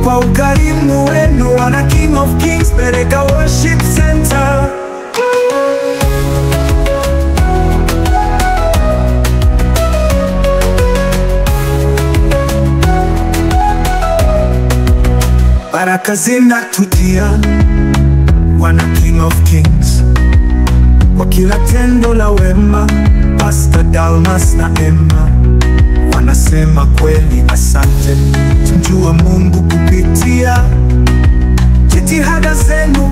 kwa ukarimu wenu. Wana King of Kings Bereka Worship Center. Baraka zinatujia, wana King of Kings, kwa kila tendo la wema. Pastor Dalmas na Emma wanasema kweli asante. Tumjue Mungu kupitia jitihada zenu,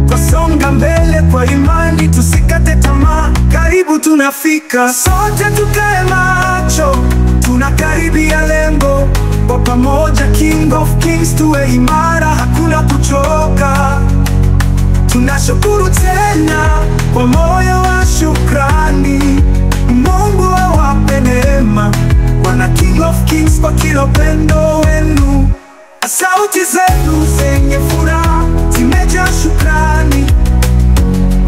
twasonga mbele kwa imani, tusikate tamaa. Karibu tunafika, sote tukae macho, tunakaribia lengo. Kwa pamoja King of Kings tuwe imara, hakuna kuchoka. Tunashukuru tena kwa moyo wa shukrani. Mungu awape neema, wana King of Kings, kwa kila upendo wenu. Sauti zenu zenye furaha zimejaa shukrani.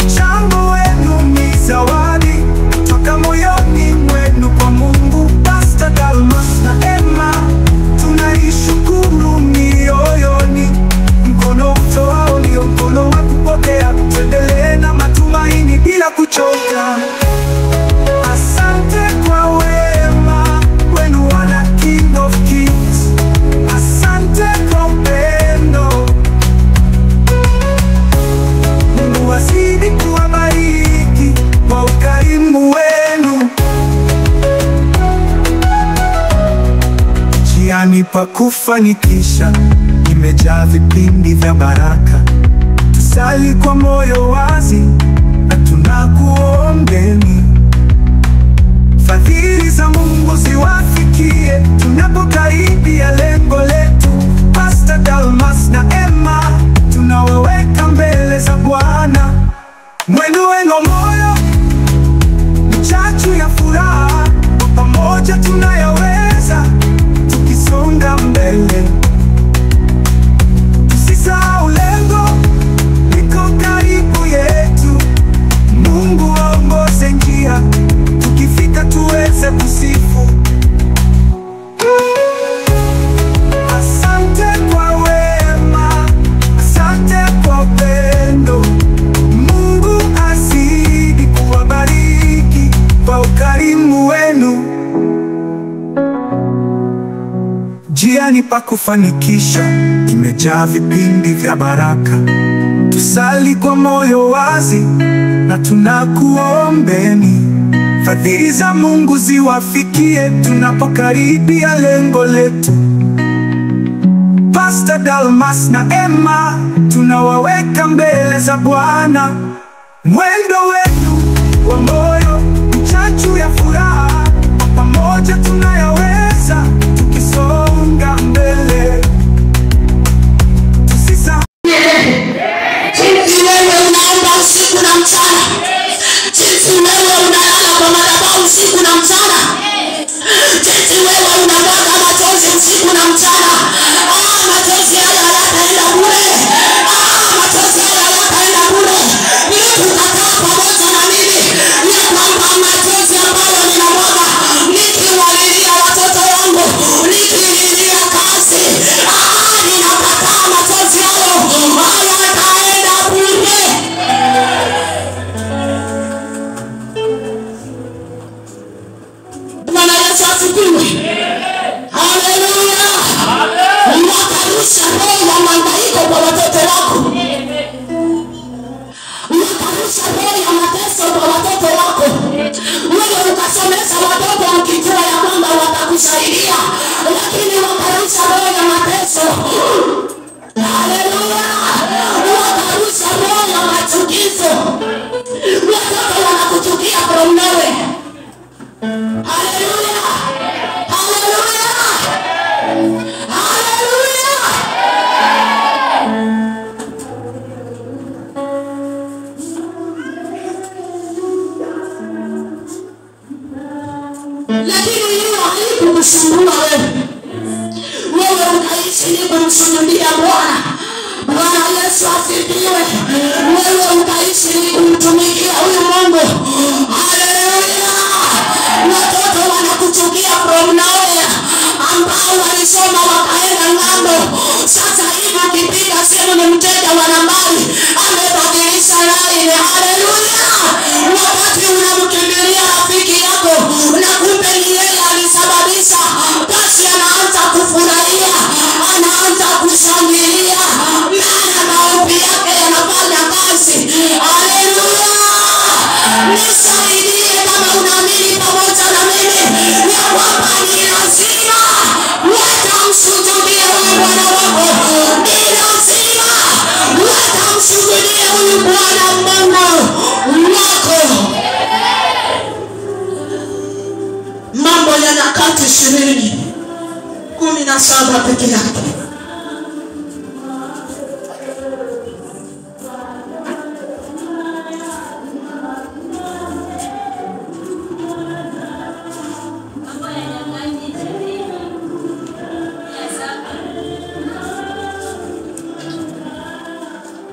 Mchango wenu ni zawadi toka moyoni mwenu kwa Mungu. Pastor Dalmas na Emma tunaishukuru mioyoni. Mkono utoao ndio mkono wa kupokea. Tuendelee na matumaini bila kuchoka. Asante kwa wema wenu, wana King of Kings. Asante kwa upendo. Mungu wazidi kuwabariki kwa ukarimu wenu. Njiani pa kufanikisha imejaa vipindi vya baraka. Tusali kwa moyo wazi na tunakuombeni. Fadhili za Mungu ziwafikie tunapokaribia lengo letu. Pastor Dalmas na Emma tunawaweka mbele za Bwana. Mwendo wenu moyo mchachu ya furaha, pamoja tunayaweza, tukisonga mbele. Tusisahau lengo liko karibu yetu. Mungu aongoze njia, tukifika tuweze kusifu. Asante kwa wema, asante kwa upendo. Mungu azidi kuwabariki kwa ukarimu wenu. Njiani pa kufanikisha imejaa vipindi vya baraka. Tusali kwa moyo wazi na tunakuombeni. Fadhili za Mungu ziwafikie tunapokaribia lengo letu. Pastor Dalmas na Emma tunawaweka mbele za Bwana. Mwendo wetu wa moyo mchachu ya furaha, pamoja tunayaweza, tukisonga mbele. Tusisahau jinsi wewe unaomba usiku na mchana, jinsi wewe unalala kwa madhabahu usiku na mchana, jinsi wewe unamwaga machozi usiku na mchana. Machozi haya hayataenda bure. Machozi haya hayataenda bure. Nitakaa pamoja na mimi ya kwamba machozi ambayo ninamwaga nikiwalilia watoto wangu, nikililia kazi, ninakataa machozi hayo hayataenda bure. Bwana Yesu asifiwe. Haleluya. Unakarusha roho ya mahangaiko kwa watoto wako. Unakarusha roho ya mateso kwa watoto wako. Wewe ukasomesha watoto ukijua ya kwamba watakusaidia, lakini wakarusha roho ya mateso. Haleluya. Wakarusha roho ya machukizo. Watoto wanakuchukia from nowhere. Haleluya. Haleluya. Haleluya. Lakini hiyo haikukusumbua wewe. Wewe ukaishi ni kumsujudia Bwana. Bwana Yesu asifiwe. Wewe ukaishi ni kumtumikia huyu Mungu. Haleluya. Watoto wanakuchukia from nowhere, ambao ambao walisoma wakaenda ng'ambo. Sasa hivi ukipiga simu ni mteja wa nambari amebadilisha line. Haleluya! Wakati unamkimbilia rafiki yako na kumbe ni yeye alisababisha, basi anaanza kufurahia, anaanza kushangilia, maana maombi yake yanafanya kazi. Haleluya! Nisaidie kama unaamini pamoja na mimi ya kwamba ni lazima watamsujudie huyu Bwana wako. Ni lazima watamsujudie huyu Bwana Mungu wako. Mambo ya Nyakati 20:17 peke yake.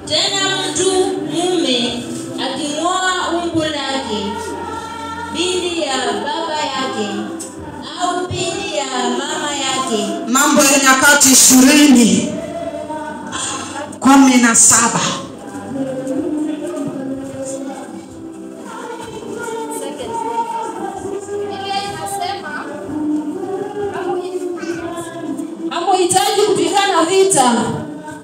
Tena mtu mume akimwoa umbu lake, binti ya baba yake au binti ya mama yake. Mambo ya Nyakati 20:17. Hamuhitaji kupigana vita.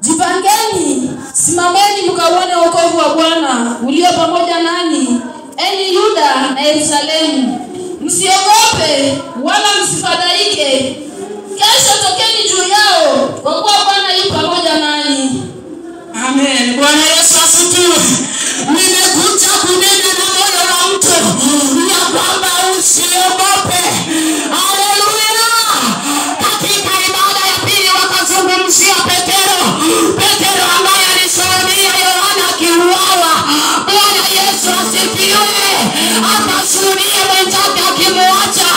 Jipangeni, simameni mkauone wokovu wa Bwana ulio pamoja nani, enyi Yuda na Yerusalemu. Msiogope wala msifadhaike. Kesho tokeni juu yao, kwa kuwa Bwana yu pamoja nani. Amen. Bwana Yesu asifiwe. Nimekuja kunena na moyo wa mtu ya kwamba usiogope. Haleluya. Katika ibada ya pili wakazungumzia Petero ambaye alishuhudia Yohana akiuawa. Bwana Yesu asifiwe. Akashuhudia mwenzake akimwacha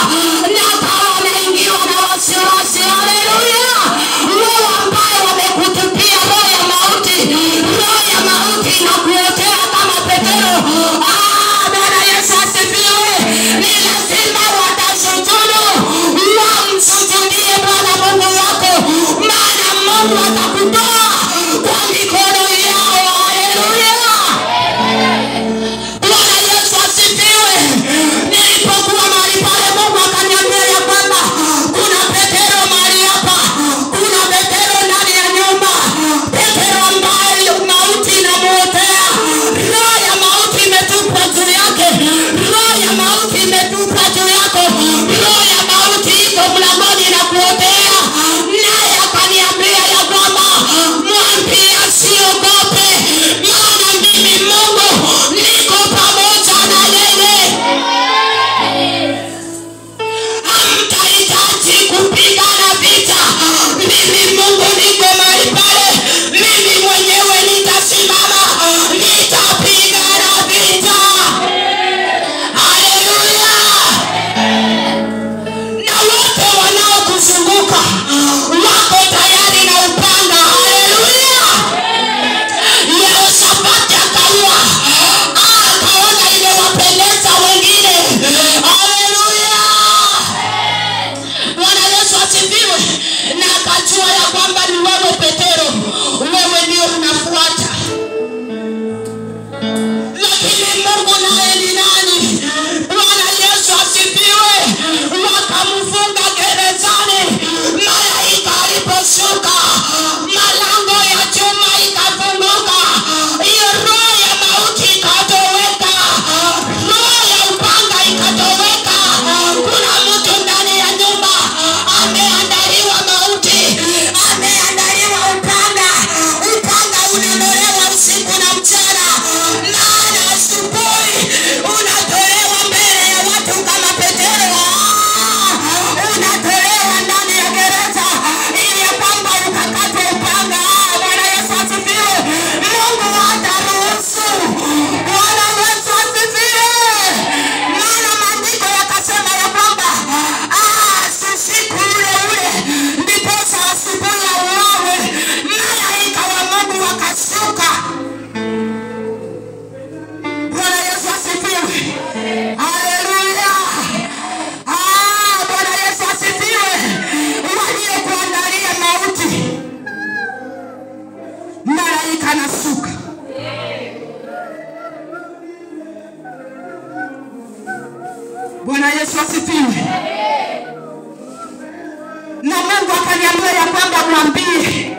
na akawa anaingiwa na wasiwasi. Haleluya. Wewe ambaye wamekutupia roho ya mauti inakuotea kama Petero Bwana Yesu asifiwe. Na Mungu akaniambia ya kwamba mwambie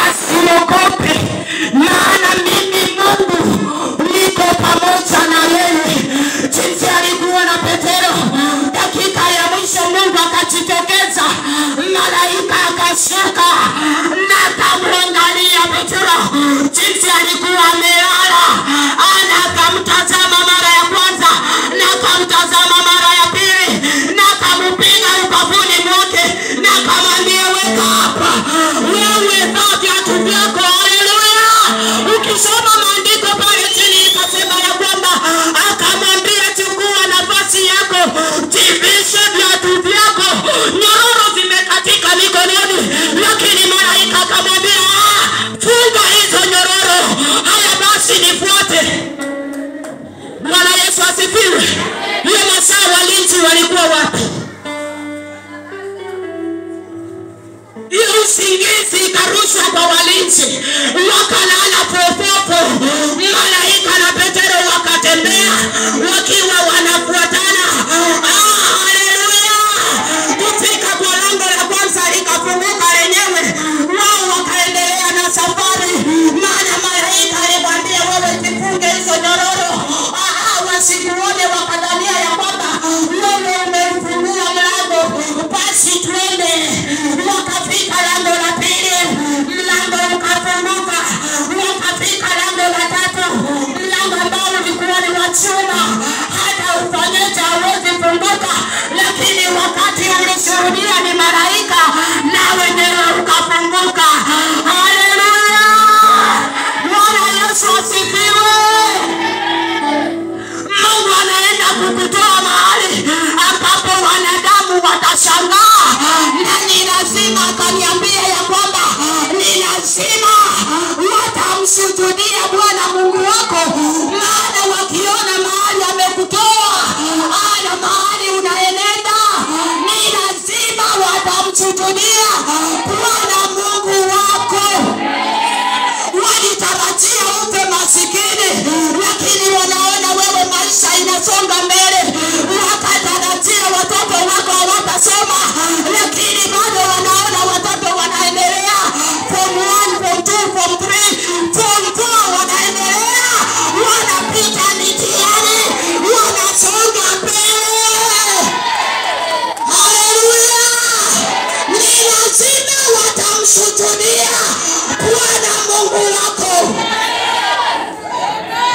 asiogope, maana mimi Mungu niko pamoja na yeye. Jinsi alikuwa na Petero, dakika ya mwisho Mungu akajitokeza, malaika akashuka na akamwangalia Petero. Jinsi alikuwa amelala, akamtazama mara ya kwanza na akamtazama mara ya pili na akampiga ubavuni mwake na akamwambia weka hapa, wewe vaa viatu vyako. Haleluya. Ukisoma maandiko pale chini ikasema ya kwamba akamwambia chukua nafasi yako, jivishe viatu vyako. Nyororo zimekatika mikononi, lakini malaika akamwambia funga hizo nyororo. Haya basi nifuate. Bwana Yesu asifiwe. Hiyo masaa walinzi walikuwa wapi? Hiyo usingizi ikarushwa kwa walinzi, wakalala popopo. Malaika na Petero wakatembea wakiwa wanafuatana. Haleluya. Kufika kwa lango la kwanza likafunguka lenyewe, wao wakaendelea na safari. Maana malaika alimwambia wewe jifunge hizo nyororo, wasikuone wakadhania ya kwamba wewe umefungua mlango, basi twende. Wakafika lango la pili, mlango ukafunguka. Wakafika lango la tatu, mlango ambao ulikuwa ni wa chuma, hata ufanyeje hauwezi funguka, lakini wakati ulishuhudia ni malaika na wenyewe ukafunguka. Haleluya. Bwana Yesu asifiwe. Mungu anaenda kukutoa mahali ambapo wanadamu watashangaa, na ni lazima akaniambia ya kwamba ni lazima watamsujudia Bwana Mungu wako, maana wakiona mahali amekutoa na mahali unaenenda, ni lazima watamsujudia Bwana Mungu wako. Walitarajia upe masikini, lakini wanaona wewe maisha inasonga mbele. Wakatarajia watoto wako hawatasoma, lakini bado wanaona watoto wanaendelea form 1, form 2, form 3, form 4, wanaendelea, wanapita mitihani, wanasonga mbele. Haleluya. Ni lazima watamsujudia Bwana Mungu wako.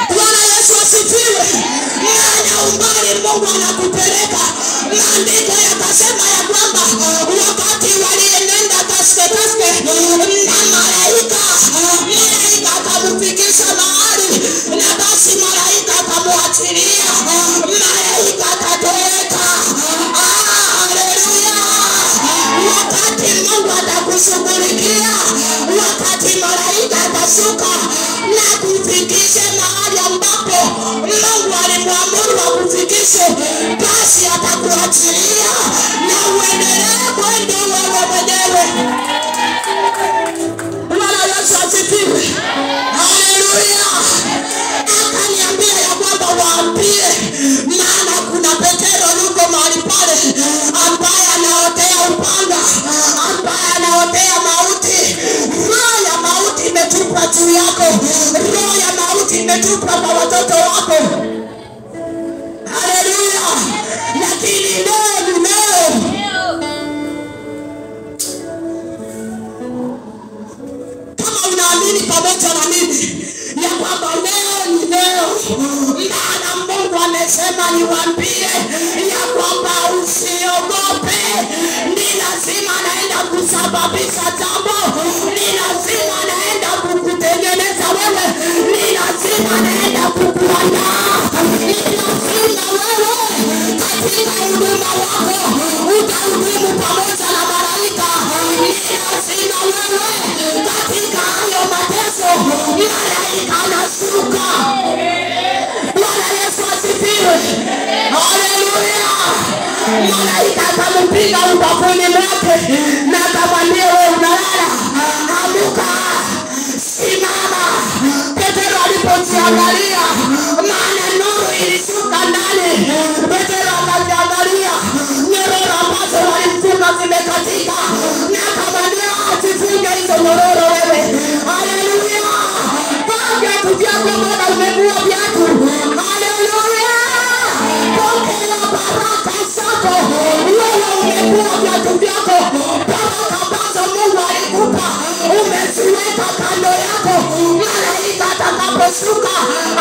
Bwana Yesu asifiwe. Maana umbali Mungu anakupeleka, maandiko yakasema ya kwamba wakati walienenda taske na malaika akamfikisha mahali, na basi malaika akamwachilia, malaika akatoweka. Haleluya. Wakati Mungu atakushughulikia, wakati malaika atashuka na kufikisha mahali ambapo Mungu alimwamuru akufikishe, basi atakuachilia na uendelee kwenda wewe mwenyewe. Bwana Yesu asifiwe. Haleluya. Akaniambia ya kwamba waambie, maana kuna Petero yuko mahali pale ambaye anaotea upanga, ambaye anaotea mauti. Roho ya mauti imetupwa juu yako, roho ya mauti imetupwa kwa watoto wako. Haleluya. Lakini leo kama unaamini pamoja na mimi ya kwamba leo ni leo, maana Mungu amesema niwaambie ya kwamba usiogope. Ni lazima naenda kusababisha jambo, ni lazima naenda kukutengeneza wewe, ni lazima naenda kukuandaa, ni lazima wewe katika huduma wako utahudumu pamoja na malaika, ni lazima wewe katika hayo mateso malaika anashuka. Bwana Yesu asifiwe. Haleluya. Malaika akampiga ubavuni mwake na akamwambia wewe unalala, amuka, simama. Petero alipojiangalia, maana nuru ilishuka ndani, Petero akajiangalia yako, baraka ambazo Mungu alikupa umeziweka kando yako. Malaika atakaposhuka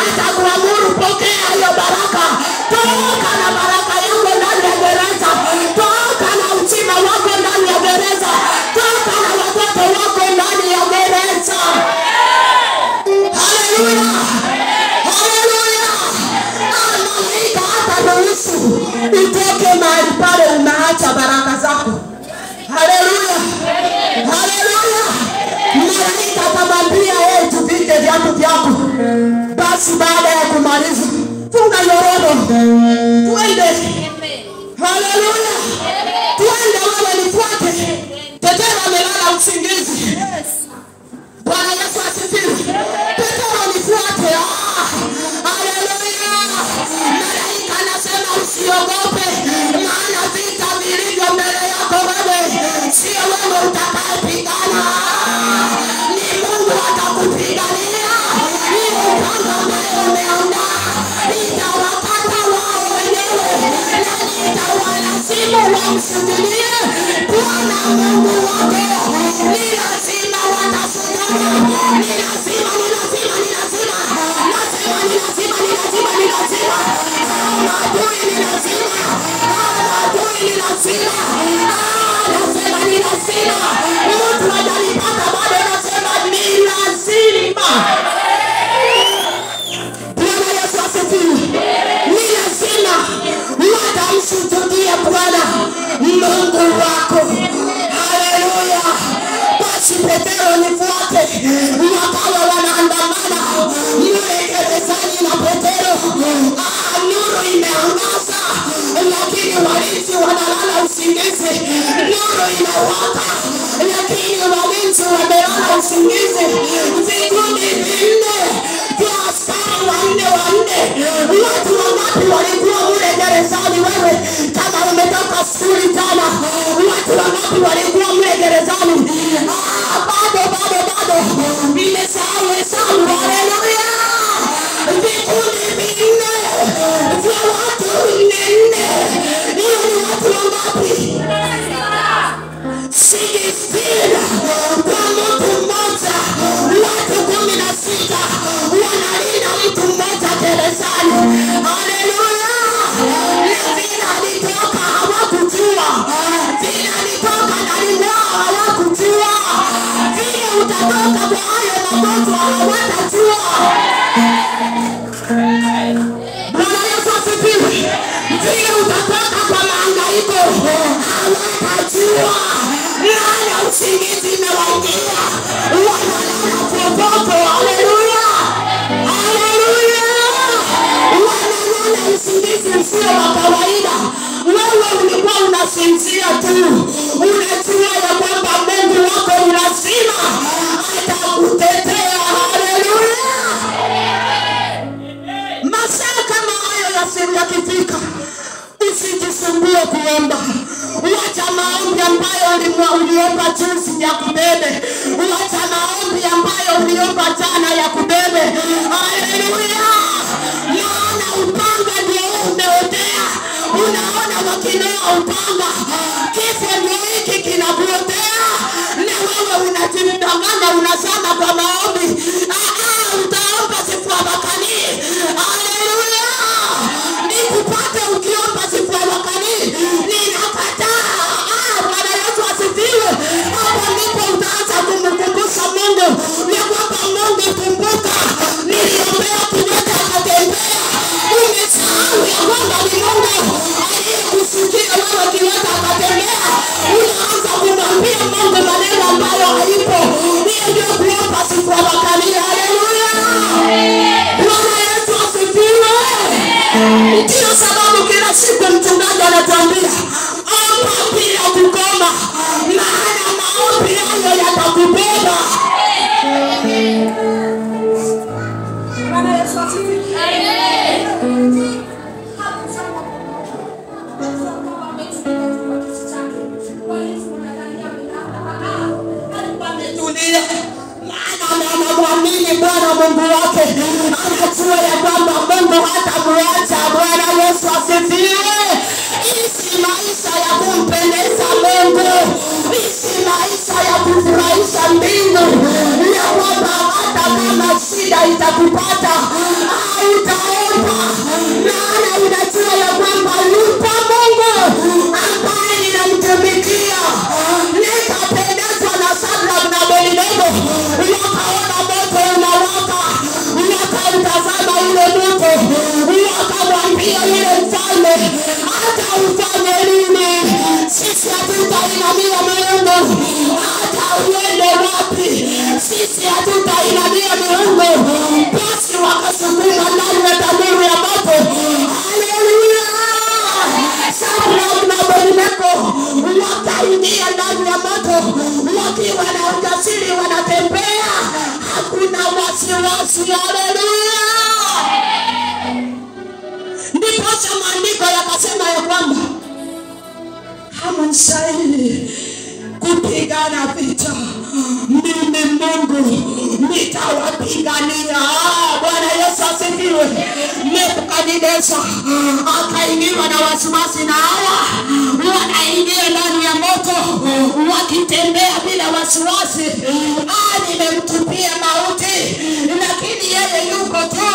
atakuamuru pokea hiyo baraka. Toka na baraka yako ndani ya gereza, toka na uzima wako ndani ya gereza, toka na watoto wako ndani ya gereza. Haleluya, haleluya. Malaika hataruhusu utoke mahali pale unaacha baraka zako. Haleluya, haleluya. Malaika atamwambia yeye tuvike viatu vyako. Basi baada ya kumaliza funga yorobo, twende. Haleluya, twende, wewe nifuate. Petero amelala usingizi. Bwana Yesu asifiwe. Petero nifuate. Haleluya. Malaika anasema usiogope, maana vita vilivyo mbele yako wewe sio wewe utakayepigana, ni Mungu atakupigania. Hiyo upanga ambayo umeandaa itawakata wao wenyewe na itawalazimu wamsujudie Bwana Mungu wako. Ni lazima watasujudie. Ni lazima, ni lazima, ni lazima. Nasema ni lazima, ni lazima, ni lazima. Maadui ni lazima. Maadui ni lazima. Nasema ni lazima. Mtu hajalipata bado nasema ni lazima. Bwana Yesu asifiwe. Ni lazima watamsujudie Bwana Mungu wako. Haleluya. Basi Petero nifuate. Wakawa wanaandamana yule gerezani na Petero. Nuru imeangaza, lakini walinzi wanalala usingizi. Nuru inawaka, lakini walinzi wamelala usingizi. Vikundi vinne vya askari wanne. Watu wangapi walikuwa mule gerezani? Wewe kama umetoka skuli jana, watu wangapi walikuwa mule gerezani? Bado nimesahau hesabu. Haleluya. Vikundi vinne vya watu 4. Hiyo ni watu wangapi? 16 kwa mtu mmoja. Watu 16 wanalinda mtu mmoja gerezani. Haleluya. Vile alitoka hawakujua, vile alitoka ndani mwao hawakujua, vile utatoka kwa hayo magonjwa hawatajua. Bwana Yesu asifiwe. Vile utatoka kwa mahangaiko hawatajua. Lala usingizi imewaingia, wanalala popote. Haleluya, haleluya. Wanalala usingizi usio wa kawaida. Wewe ulikuwa unasinzia tu, unajua ya kwamba Mungu wako ni lazima atakutetea. Haleluya. Masaa kama hayo yakifika, usijisumbue kuomba. Wacha maombi ambayo uliomba juzi ya kubebe. Wacha maombi ambayo uliomba jana ya kubebe. Haleluya. Maana upanga ndio umeotea. Unaona wakinoa upanga, kifo ndio hiki kinakuotea, na wewe unajidanganya unasema kwa maombi. Utaomba siku ya bakani. Haleluya. Nikupate ukiomba siku ya bakani, ninakataa. Bwana Yesu asifiwe. Hapo ndipo utaanza kumkumbusha Mungu ya kwamba Mungu, kumbuka niliombea kiwete akatembea. Umesahau ya kwamba ni Mungu aliyekusikia wewe kiwete akatembea. Unaanza kumwambia Mungu maneno ambayo haipo. Hiyo ndio kuomba siku ya bakani. Haleluya. Bwana Yesu asifiwe. Ndio sababu kila siku mchungaji anatuambia omba bila kukoma, maana maombi hayo yatakubeba. Bwana Yesu asifiwe. Maana anamwamini Bwana Mungu wake, anajua ya kwamba Mungu hatamwacha. Bwana Yesu asifiwe. Ishi maisha ya kumpendeza Mungu. Yesu. Haleluya. Ndipo maandiko yakasema ya kwamba hamstahili kupigana vita, mimi Mungu nitawapigania. Bwana Yesu asifiwe. Nebukadneza akaingiwa na wasiwasi, na hawa wanaingia ndani ya moto wakitembea bila wasiwasi. Nimemtupia mauti, lakini yeye yuko tu.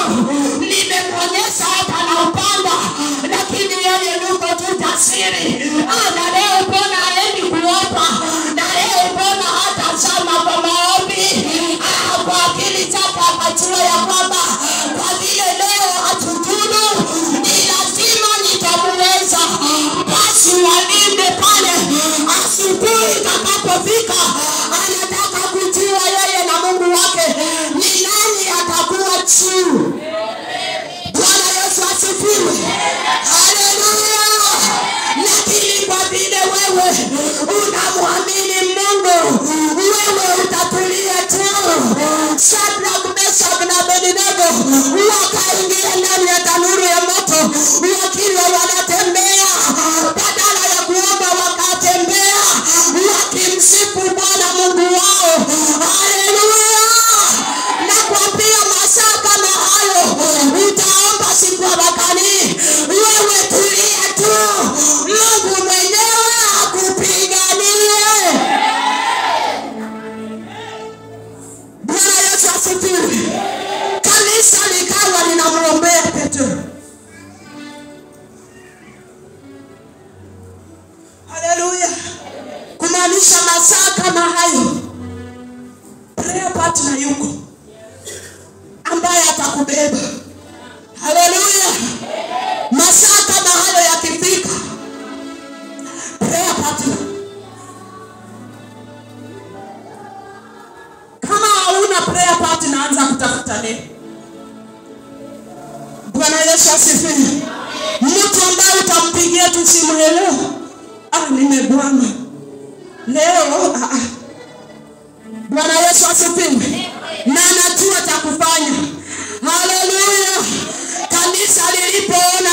Nimemwonyesha hata na upanga, lakini yeye yuko tu jasiri. Na leo mbona haendi kuomba? Na leo mbona hata zama kwa maombi? Kwa akili chake akajua ya kwamba kwa vile leo hatutubu, ni lazima nitamuweza. Basi walinde pale, asubuhi itakapofika anataka kujua yeye na Mungu wake ni nani atakuwa juu. Bwana Yesu asifiwe. Haleluya. Lakini kwa vile wewe unamwamini Mungu, wewe utatulia tu. Shadraka, Meshaki na Abednego wakaingia ndani ya tanuru ya moto wakiwa wanatembea, badala ya kuomba wakatembea wakimsifu Bwana Mungu wao. Haleluya. Na kwa pia masaa kama hayo utaomba siku ya wakani, wewe tulia tu, Mungu mwenyewe akupiganie. Bwana Yesu asifiwe. Kanisa likawa linamwombea Petro. Haleluya. Kumaanisha masaa kama hayo prayer partner yuko ambaye atakubeba. Haleluya. Masaa kama hayo yakifika, prayer partner. Kama hauna prayer partner, anza kutafuta leo. Bwana Yesu asifiwe. Mtu ambaye utampigia tu simu, leo nimebwana leo. Bwana Yesu asifiwe. Na anajua cha kufanya. Haleluya. Kanisa lilipoona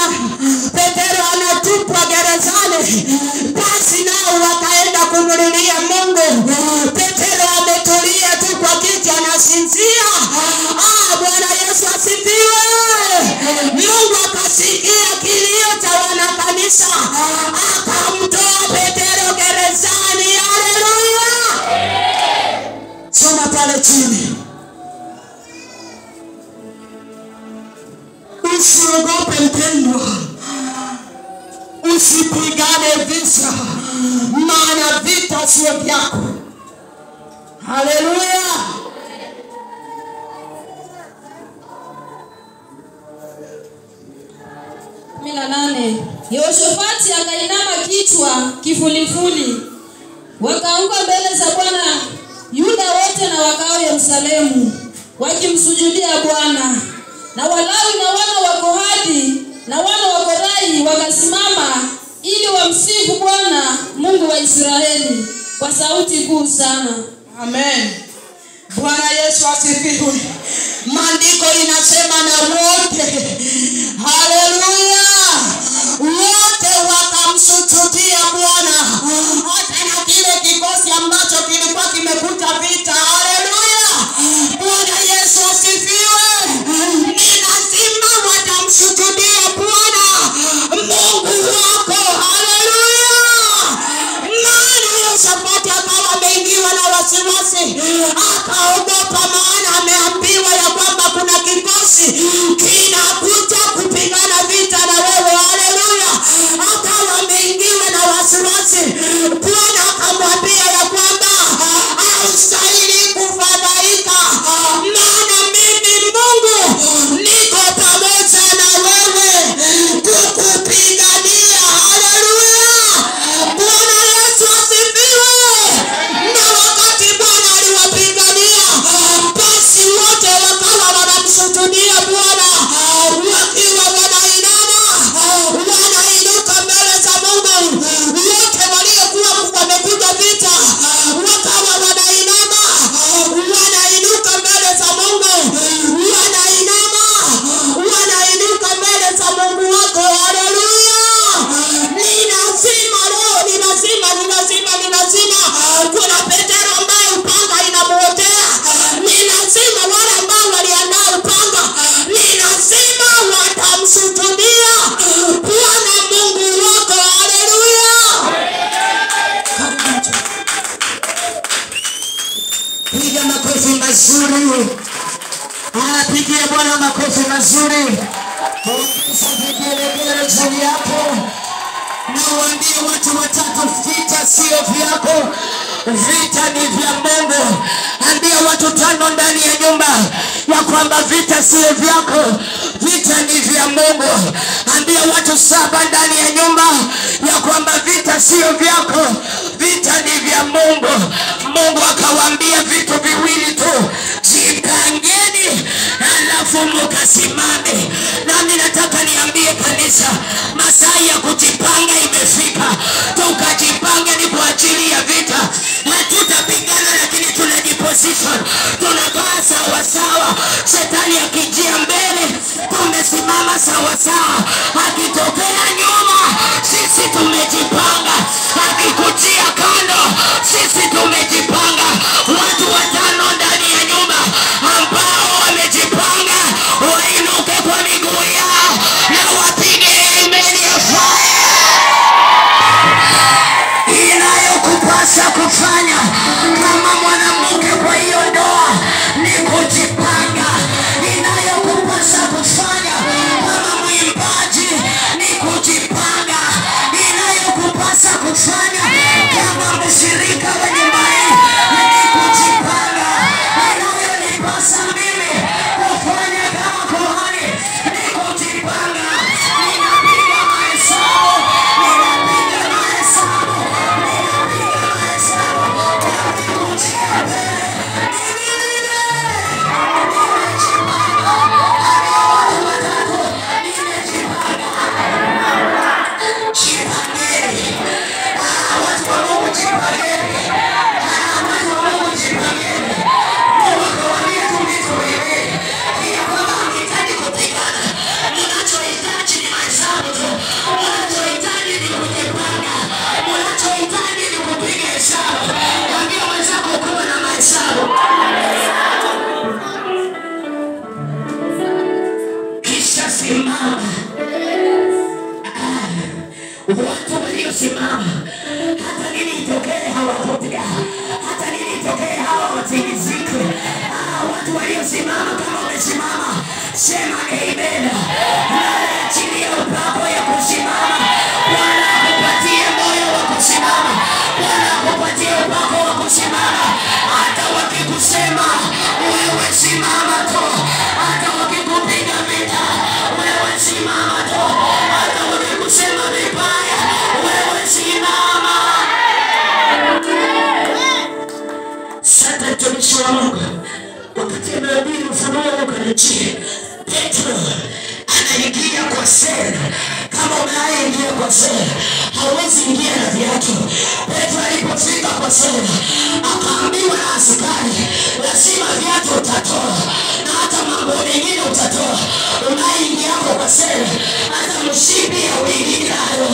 Petro anatupwa gerezani, basi nao wakaenda kumlilia Mungu. Petro ametulia tu kwa kiti anasinzia. Bwana Yesu asifiwe. Mungu akasikia kilio cha wanakanisa, akamtoa Petro gerezani. Haleluya. Soma pale chini. Usiogope mpendwa, usipigane vita, maana vita sio vyako. Haleluya. Yehoshafati akainama kichwa kifulifuli, wakaanguka mbele za Bwana Yuda wote na wakao Yerusalemu wakimsujudia Bwana. Na Walawi na wana wa Kohathi na wana wa Korai wakasimama ili wamsifu Bwana Mungu wa Israeli kwa sauti kuu sana. Amen. Bwana Yesu asifiwe. Maandiko inasema na wote, haleluya, wote wakamsujudia Bwana, hata na kile kikosi ambacho kilikuwa kimekuta vita. Haleluya. Bwana Yesu asifiwe. Ni lazima watamsujudia Bwana Mungu wako. Haleluya. Maana Yehoshafati akawa ameingiwa na wasiwasi, akaogopa, maana ameambiwa ya kwamba kuna kikosi kinakuja kupigana vita na wewe. Haleluya. Akawa ameingiwa na wasiwasi. Bwana akamwambia ya kwamba haustahili kufadhaika, maana mimi Mungu niko pamoja na wewe kukupigania. Haleluya. Bwana Yesu asifiwe. Na wakati Bwana aliwapigania, vizuri. Ongeza vigelegele juu yako. Na waambie watu watatu, vita sio vyako, vita ni vya Mungu. Ambia watu 5 ndani ya nyumba ya kwamba vita sio vyako, vita ni vya Mungu. Ambia watu 7 ndani ya nyumba ya kwamba vita sio vyako, vita ni vya Mungu. Mungu akawaambia vitu viwili tu, jipangeni alafu mkasimame. Nami nataka niambie kanisa, masaa ya kujipanga imefika. Tukajipange ni kwa ajili ya vita. Hatutapigana lakini tunajiposition, tunakaa sawa sawa. Shetani akijia mbele tumesimama sawa sawa, akitokea nyuma sisi tumejipanga, akikujia kando sisi tumejipanga. Watu 5 ndani ya nyumba ambao wamejipanga wainuke kwa miguu yao na wapige amen ya fire. Inayokupasa kufanya kama mwanamke kwa hiyo ndoa ni kujipanga. Inayokupasa kufanya kama mwimbaji ni kujipanga. Inayokupasa kufanya kama mshirika wa nyumba hii ni kujipanga. Inayonipasa mimi kufanya kama kuhani ni kujipanga. Ninapiga mahesabu, ninapiga mahesabu, ninapiga mahesabu. Nikikujia mbele nimejipanga. Ambia watu watatu, nimejipanga. Jipangeni. Watu wa Mungu jipangeni. Watu wa Mungu jipangeni. Mungu akawaambia tu vitu hivi ya kwamba hamhitaji kupigana. Mnachohitaji ni mahesabu tu. Mnachohitaji ni kujipanga. Mnachohitaji ni kupiga hesabu. Ambia wenzako kuwa na mahesabu. Kisha simama. Watu waliosimama, hata nini itokee hawapotea, hata nini itokee hawatingizike. Watu waliosimama, kama umesimama sema amen. Chini ya upako ya kusimama, Bwana akupatie moyo wa kusimama, Bwana akupatie upako wa kusimama. Hata wakikusema wewe simama tu, hata wakikupiga vita wewe simama tu, hata wakikusema vibaya wewe simama. Sasa mtumishi wa Mungu wakati anahubiri ufunuo ukarejea, Petro anaingia kwa sera. Kama unaingia kwa sera hawezi ingia na viatu. Petro alipofika kwa sera akaambiwa na askari, lazima viatu utatoa na hata mambo mengine utatoa. Unaingia kwa sera hata mshipi ya wingi nayo,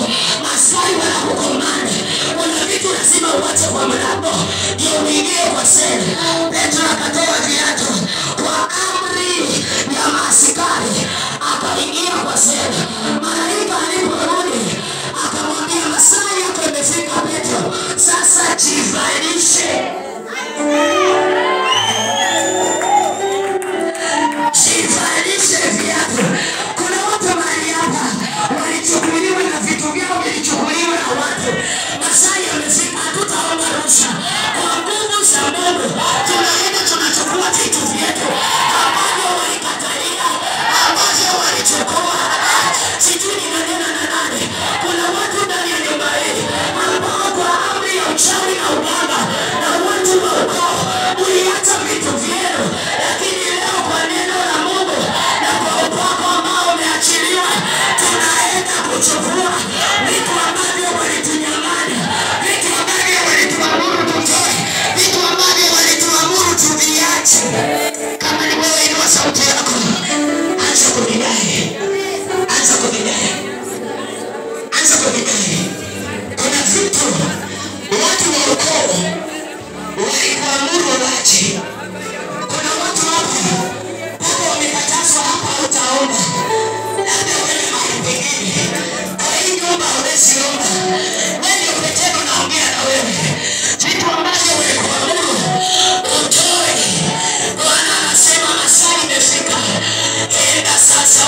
askari wanakukomanda. Kuna vitu lazima uache kwa mlango ndio uingie kwa sera. Petro akatoa viatu kwa amri ya maaskari akaingia kwa sera. Malaika aliporudi akamwambia masaa yako imefika Petro, sasa jivalishe. Jivalishe viatu. Kuna watu mahali hapa walichukuliwa na vitu vyao vilichukuliwa na watu. Masaa yamefika, hatutaomba ruhusa. Kwa nguvu za Mungu tunaenda tunachukua vitu vyetu ambavyo walikatalia, ambavyo walichukua. Sijui ninanena na nani. Kuna watu ndani ya nyumba hii ambao kwa amri ya uchawi na uganga na watu wa ukoo uliacha vitu vyenu, lakini leo kwa neno la Mungu na kwa upako ambao umeachiliwa tunaenda kuchukua vitu ambavyo walitunyang'anya, vitu ambavyo walituamuru tutoe, vitu ambavyo walituamuru tuviache. Kama ni wewe, inua sauti yako, anza kudai, anza kudai, anza kudai. Kuna vitu watu wa ukoo walikuamuru waache. Kuna watu hapa wamekatazwa hapa utaomba, labda wewe mahali pengine kwa hii nyumba umesiomba. Wewe ndio Petro naongea na wewe, vitu ambavyo walikuamuru utoe. Bwana anasema masaa imefika, enda sasa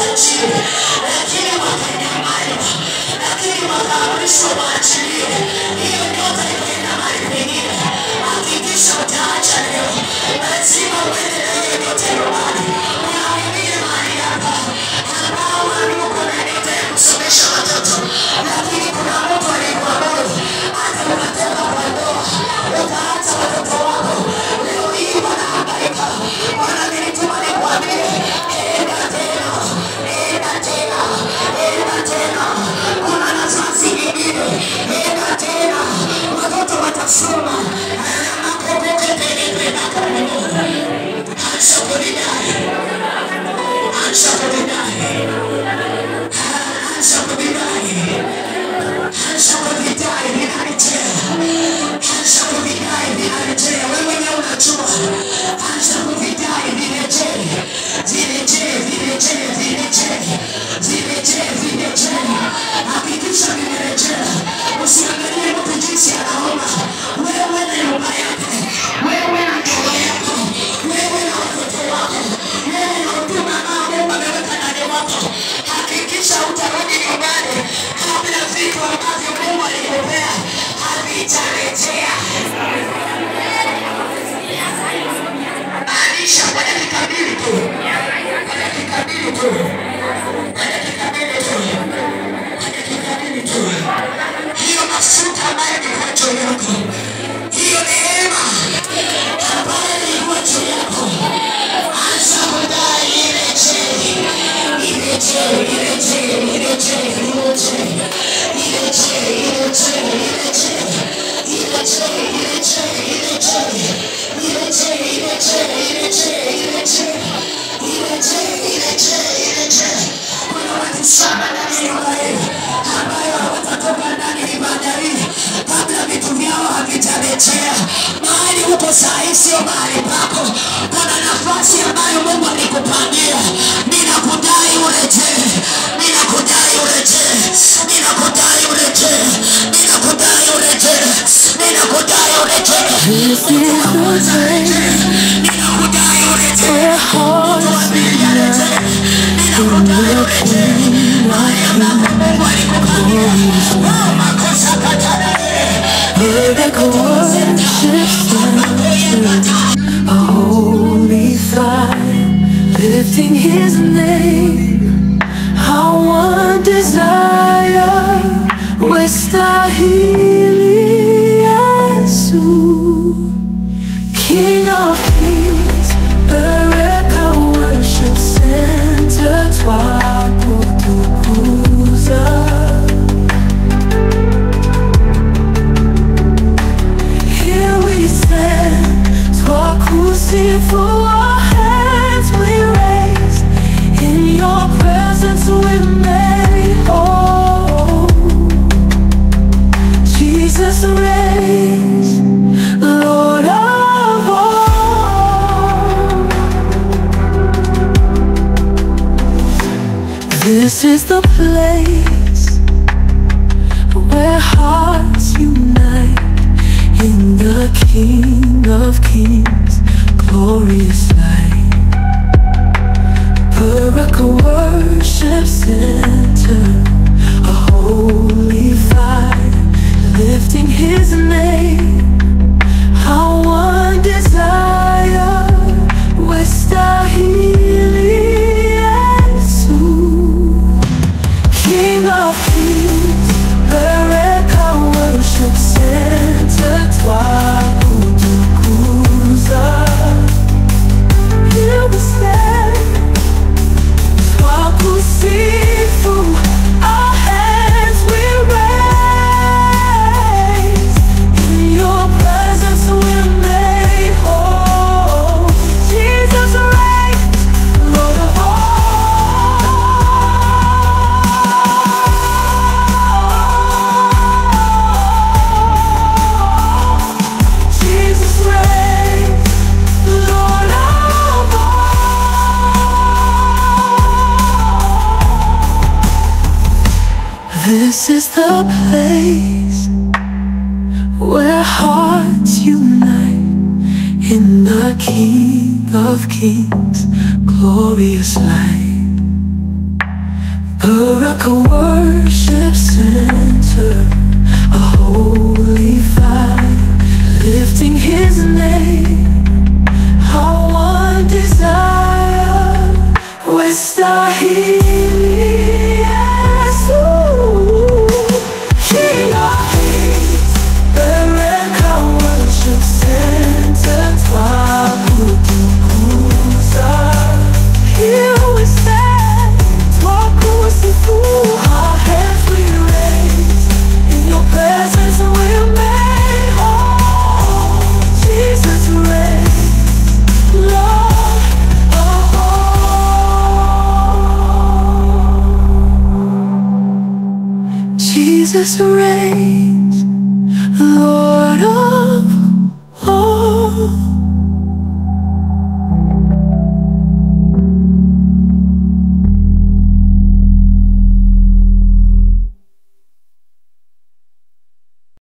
utajiri, lakini wakanyang'anywa, lakini wakaamrishwa waachilie. Hiyo nyota ikaenda mahali pengine. Hakikisha utaacha leo, lazima uende na hiyo nyota nyumbani. Kuna wengine mahali hapa ambao walioko na nyota ya kusomesha watoto, lakini kuna mtu alikuamuru hata unatoka kwa ndoa ukaacha watoto wako. Leo hii wanahangaika, wananituma nikwambie, enda tena, enda tena, enda tena. Kuna nafasi nyingine, enda tena. Watoto watasoma. Acha kudidai, acha kudidai, acha kudidai, acha kudidai, ninaletea, acha kudidai, ninaletea. Wewe ndio unajua, acha kudidai, niletee, ziletee, ziletee, ziletee, ziletee, ziletee. Hakikisha nimeletea. Usiangalie mtu jinsi anaona. Wewe na nyumba yake, wewe na ndoa yako, wewe na watoto wako, wewe na huduma ambao Mungu ameweka ndani wako. Hakikisha utarudi nyumbani kabla vitu ambavyo Mungu alikupea havijarejea. Anisha kwa dakika mbili tu, kwa dakika mbili tu, kwa dakika mbili tu, kwa dakika mbili tu. Hiyo mafuta ambayo ni kwa juu yako, hiyo neema ambayo ni kwa juu yako, acha kudai, irejee, irejee, irejee, irejee, irejee, irejee, irejee, irejee. Kuna watu sana ndani ya nyumba hii ambayo hawatatoka ndani ya ibada hii kabla vitu vyao havijarejea. Mahali uko saa hii sio mahali pako. Kuna nafasi ambayo Mungu alikupangia. Ninakudai urejee, ninakudai urejee, ninakudai urejee, ninakudai urejee, ninakudai urejee. This is the day where hearts unite in the King of Kings. Perfect worship center, a holy fire, lifting His name. Our one desire, wastahili Yesu, King of Kings, Bereka worship center, twakutukuza. Here we stand, twakusifu, our hands we raise. In your presence we made whole. Jesus reigns, Lord of all. This is the place where hearts unite in the King of Kings, glorious light. Bereka worship center, a holy fire, lifting His name. Our one desire, wastahili Yesu, King of Kings, Bereka worship center, twakutukuza. Here we stand, twakusifu, our hands we raise. In your presence we're made whole. Jesus reigns, Lord of all. Jesus reigns, Lord of all. This is the place where hearts unite in the King of Kings, glorious light. A rock, a worship center, a holy fire, lifting His name, our one desire. Westa hili Yesu, King of Kings, Bereka worship center, twakutukuza. Here we stand, twakusifu, our hands we raise, in your presence we're made whole. Jesus reigns, Lord of all. Jesus reigns,